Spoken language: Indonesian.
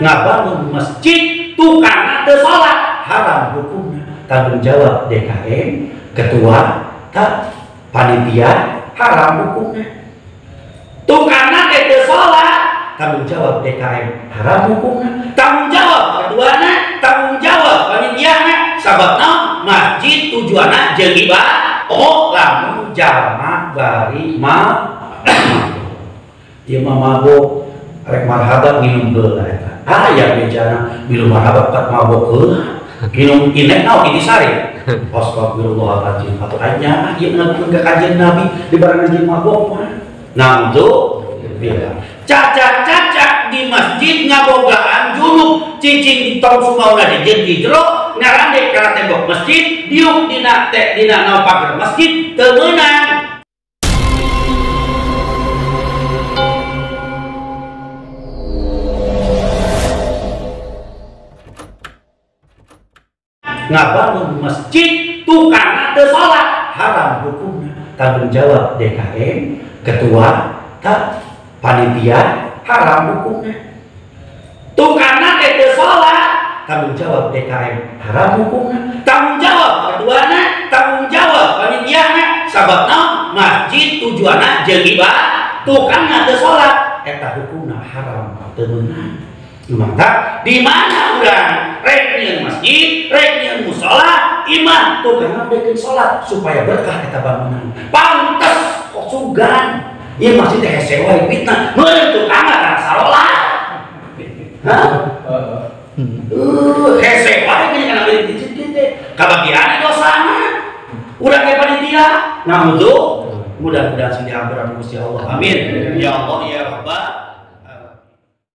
ngabangun masjid tukang teu salat haram hukumna. Tanggung jawab DKM, ketua, panitia haram hukumnya. Tukangna teu salat, tanggung jawab DKM haram hukumnya. Tanggung jawab ketuana, tanggung jawab panitiana. Sababna masjid tujuanna jeung ibadah. Oh, lamun jalma bari ieu mah mabok rek marhaban minum heula eta. Aya bejana minum marhaban pat mabok heula. Minum inek naon intisari. Astagfirullahaladzim. Atuh anya ieu ngadukeun ka kajian Nabi di barang anjeun mabok mah. Naudzubillah. Cacat-cacat di masjid ngabogaan junub cicing di tong sumauna dijieun di jero ngarande ka tembok masjid diuk dina naon pagar masjid teu meunang. Ngabangun masjid tukang teu salat haram hukumna. Tanggung jawab DKM, ketua, panitia haram hukumnya. Tukangna teu salat tanggung jawab DKM haram hukumna. Tanggung jawab ketuana, tanggung jawab panitiana. Sababna masjid tujuanna jeung ibadah, tukangna teu salat eta hukumna haram teu meunang. Maka di mana urang rek nyieun masjid, rek nyieun musala, imam tukang bikin salat supaya berkah eta bangunan. Pantes kok sugan. Ieu masjid teh hese wae fitnah, meureun tukang tah salat. Hah? Hese wae gini kana beli di teh. Kabagian dosana. Urang ge panitia, naudzu. Mudah-mudahan sing diampura Gusti Allah. Amin. Ya Allah ya